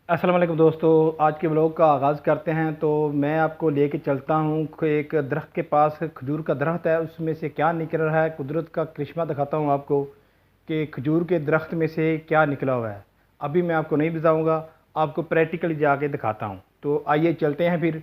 अस्सलाम वालेकुम दोस्तों, आज के ब्लॉग का आगाज़ करते हैं। तो मैं आपको लेके चलता हूँ एक दरख्त के पास। खजूर का दरख्त है, उसमें से क्या निकल रहा है, कुदरत का करिश्मा दिखाता हूँ आपको कि खजूर के दरख्त में से क्या निकला हुआ है। अभी मैं आपको नहीं बताऊँगा, आपको प्रैक्टिकली जाके दिखाता हूँ। तो आइए चलते हैं फिर।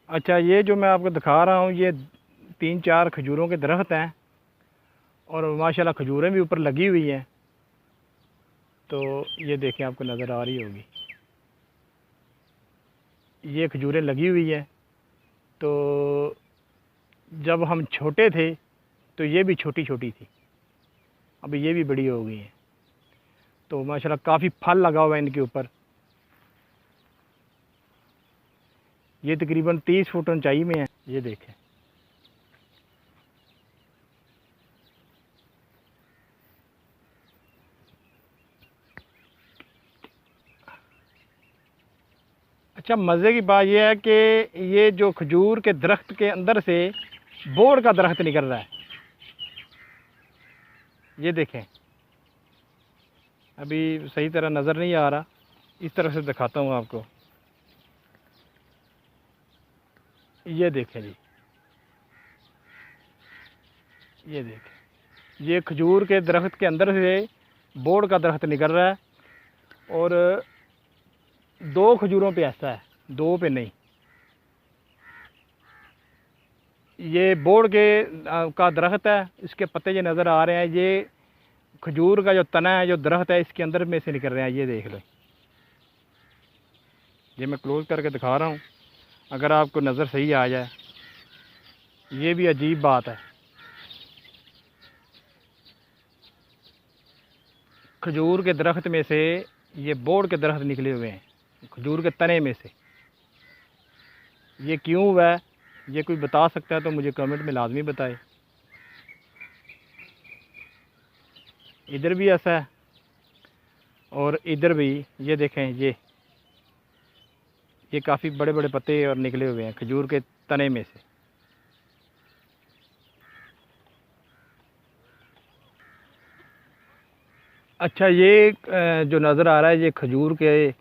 अच्छा, ये जो मैं आपको दिखा रहा हूँ, ये 3-4 खजूरों के दरख्त हैं और माशाल्लाह खजूरें भी ऊपर लगी हुई हैं। तो ये देखें, आपको नज़र आ रही होगी, ये खजूरें लगी हुई है। तो जब हम छोटे थे तो ये भी छोटी छोटी थी, अब ये भी बड़ी हो गई हैं। तो माशाल्लाह काफ़ी फल लगा हुआ है इनके ऊपर। ये तकरीबन 30 फुट ऊंचाई में है। ये देखें, अच्छा मज़े की बात यह है कि ये जो खजूर के दरख्त के अंदर से बोर का दरख्त निकल रहा है। ये देखें, अभी सही तरह नज़र नहीं आ रहा, इस तरह से दिखाता हूँ आपको। ये देखें जी, ये देखें, ये खजूर के दरख्त के अंदर से बोर का दरख्त निकल रहा है। और 2 खजूरों पे ऐसा है, 2 पे नहीं। ये बोर के का दरख्त है, इसके पत्ते जो नज़र आ रहे हैं, ये खजूर का जो तना है, जो दरख्त है, इसके अंदर में से निकल रहे हैं। ये देख लो, ये मैं क्लोज करके दिखा रहा हूँ, अगर आपको नज़र सही आ जाए। ये भी अजीब बात है, खजूर के दरख्त में से ये बोर के दरख्त निकले हुए हैं, खजूर के तने में से। ये क्यों हुआ है, ये कोई बता सकता है तो मुझे कमेंट में लाजमी बताए। इधर भी ऐसा है और इधर भी। ये देखें, ये काफ़ी बड़े बड़े पत्ते और निकले हुए हैं खजूर के तने में से। अच्छा, ये जो नज़र आ रहा है, ये खजूर के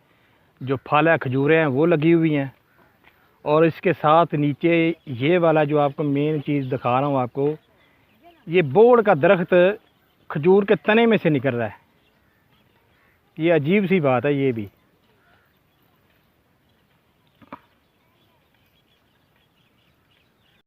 जो फल है, खजूरें हैं, वो लगी हुई हैं। और इसके साथ नीचे ये वाला जो आपको मेन चीज़ दिखा रहा हूँ आपको, ये बोड़ का दरख्त खजूर के तने में से निकल रहा है। ये अजीब सी बात है ये भी।